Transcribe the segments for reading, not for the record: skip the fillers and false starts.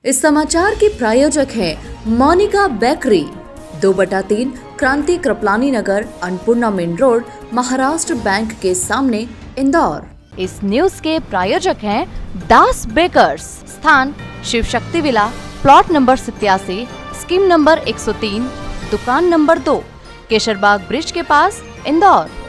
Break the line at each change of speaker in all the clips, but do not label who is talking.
इस समाचार के प्रायोजक हैं Monika bakery, 2/3 Kranti Kripalani Nagar, Annapurna main road, Maharashtra bank के सामने, इंदौर।
इस न्यूज के प्रायोजक हैं दास बेकर्स, स्थान Shiv Shakti villa, plot number 87, scheme number 103, दुकान नंबर 2, केशरबाग ब्रिज के पास, इंदौर।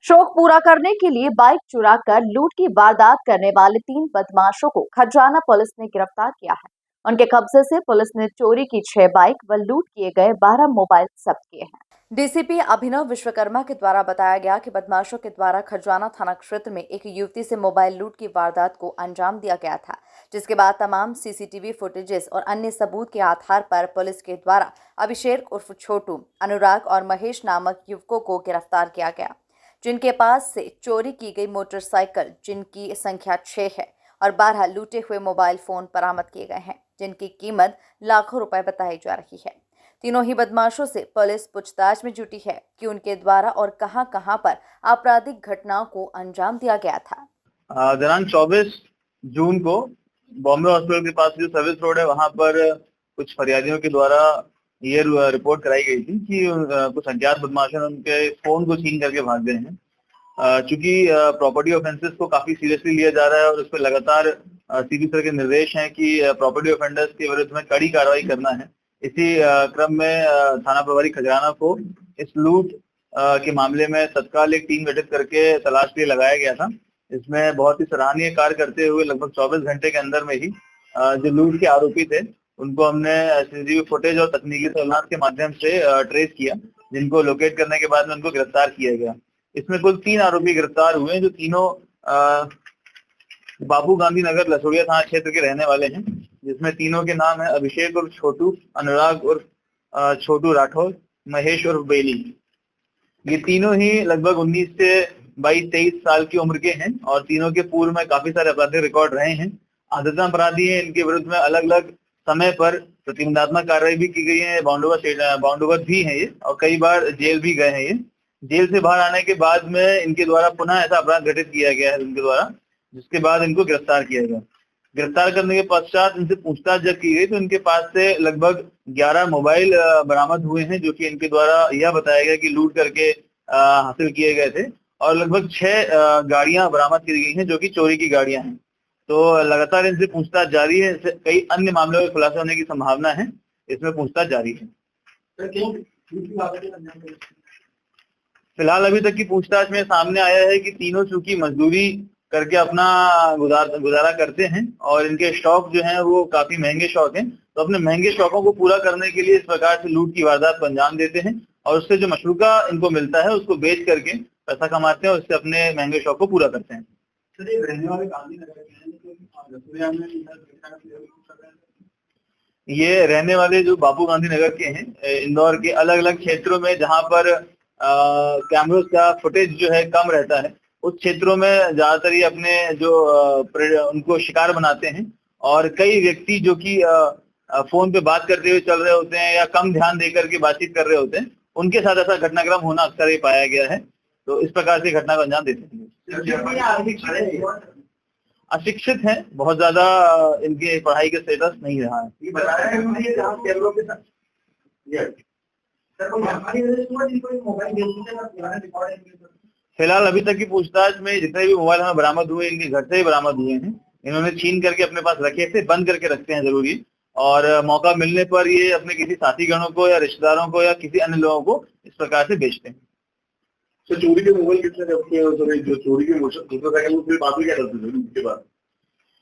शौक पूरा करने के लिए बाइक चुराकर लूट की वारदात करने वाले 3 बदमाशों को खजराना पुलिस ने गिरफ्तार किया है। उनके कब्जे से पुलिस ने चोरी की 6 बाइक व लूट किए गए 12 मोबाइल जब्त किए हैं। डीसीपी अभिनव विश्वकर्मा के द्वारा बताया गया कि बदमाशों के द्वारा खजराना थाना क्षेत्र में एक युवती से मोबाइल लूट की वारदात को अंजाम दिया गया था, जिसके बाद तमाम सीसीटीवी फुटेजेस और अन्य सबूत के आधार पर पुलिस के द्वारा अभिषेक उर्फ छोटू, अनुराग और महेश नामक युवकों को गिरफ्तार किया गया, जिनके पास से चोरी की गई मोटरसाइकिल, जिनकी संख्या 6 है, और 12 लूटे हुए मोबाइल फोन बरामद किए गए हैं, जिनकी कीमत लाखों रुपए बताई जा रही है। तीनों ही बदमाशों से पुलिस पूछताछ में जुटी है कि उनके द्वारा और कहां-कहां पर आपराधिक घटनाओं को अंजाम दिया गया था।
दिनांक 24 जून को बॉम्बे हॉस्पिटल के पास जो सर्विस रोड है, वहां पर कुछ फरियादियों के द्वारा ये रिपोर्ट कराई गई थी कि कुछ अज्ञात बदमाशों ने उनके फोन को छीन करके भाग गए हैं। चूंकि प्रॉपर्टी ऑफेंसेस को काफी सीरियसली लिया जा रहा है और उस पर लगातार सीबी सर के निर्देश हैं कि प्रॉपर्टी ऑफेंडर्स के विरुद्ध में कड़ी कार्रवाई करना है। इसी क्रम में थाना प्रभारी खजराना को इस लूट के मामले में तत्काल एक टीम गठित करके तलाश के लिए लगाया गया था। इसमें बहुत ही सराहनीय कार्य करते हुए लगभग 24 घंटे के अंदर में ही जो लूट के आरोपी थे उनको हमने सीसीटीवी फुटेज और तकनीकी सलाह के माध्यम से ट्रेस किया, जिनको लोकेट करने के बाद में उनको गिरफ्तार किया गया। इसमें कुल 3 आरोपी गिरफ्तार हुए, जो तीनों बाबू गांधी नगर लसोड़िया थाना क्षेत्र के रहने वाले हैं, जिसमें तीनों के नाम है अभिषेक उर्फ छोटू, अनुराग उर्फ छोटू राठौर, महेश उर्फ बेली। ये तीनों ही लगभग 19 से 22-23 साल की उम्र के हैं और तीनों के पूर्व में काफी सारे आपराधिक रिकॉर्ड रहे हैं। आदतन अपराधी हैं। इनके विरुद्ध में अलग अलग समय पर प्रतिबंधात्मक कार्रवाई भी की गई है, बाउंडोवर भी है ये, और कई बार जेल भी गए हैं ये। जेल से बाहर आने के बाद में इनके द्वारा पुनः ऐसा अपराध घटित किया गया है इनके द्वारा, जिसके बाद इनको गिरफ्तार किया गया। गिरफ्तार करने के पश्चात इनसे पूछताछ जब की गई तो इनके पास से लगभग 11 मोबाइल बरामद हुए हैं, जो कि इनके द्वारा यह बताया गया कि लूट करके हासिल किए गए थे, और लगभग 6 गाड़ियां बरामद की गई हैं, जो कि चोरी की गाड़ियां हैं। तो लगातार इनसे पूछताछ जारी है। कई अन्य मामलों में खुलासा होने की संभावना है। इसमें पूछताछ जारी है। फिलहाल अभी तक की पूछताछ में सामने आया है कि तीनों चूंकि मजदूरी करके अपना गुजारा करते हैं और इनके शौक जो हैं वो काफी महंगे शौक हैं, तो अपने महंगे शौकों को पूरा करने के लिए इस प्रकार से लूट की वारदात को अंजाम देते हैं और उससे जो मशरूका इनको मिलता है उसको बेच करके पैसा कमाते हैं और उससे अपने महंगे शौक को पूरा करते हैं। ये रहने वाले जो बाबू गांधी नगर के हैं, इंदौर के अलग अलग क्षेत्रों में जहां पर कैमरों का फुटेज जो है कम रहता है, उस क्षेत्रों में ज्यादातर ये अपने जो उनको शिकार बनाते हैं। और कई व्यक्ति जो कि फोन पे बात करते हुए चल रहे होते हैं या कम ध्यान देकर के बातचीत कर रहे होते हैं, उनके साथ ऐसा घटनाक्रम होना अक्सर ही पाया गया है। तो इस प्रकार से घटना को अंजाम देते हैं। अशिक्षित हैं, बहुत ज्यादा इनकी पढ़ाई का स्टेटस नहीं रहा है। फिलहाल अभी तक की पूछताछ में जितने भी मोबाइल हमें बरामद हुए, इनके घर से ही बरामद हुए हैं। इन्होंने छीन करके अपने पास रखे थे, बंद करके रखते हैं जरूरी, और मौका मिलने पर ये अपने किसी साथीगणों को या रिश्तेदारों को या किसी अन्य लोगों को इस प्रकार से बेचते हैं।
तो चोरी के मोबाइल कितने जब्त किए? जो चोरी की मोटरसाइकिल बात क्या करते थे उसके बाद?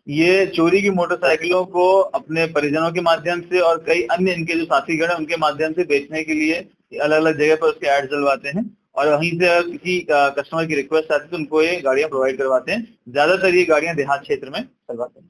ये चोरी की मोटरसाइकिलों को अपने परिजनों के माध्यम से और कई अन्य इनके जो साथीगण हैं उनके माध्यम से बेचने के लिए अलग अलग जगह पर उसके ऐड चलवाते हैं, और वहीं से किसी कस्टमर की रिक्वेस्ट आती है तो उनको ये गाड़ियां प्रोवाइड करवाते हैं। ज्यादातर ये गाड़ियां देहात क्षेत्र में चलवाते हैं।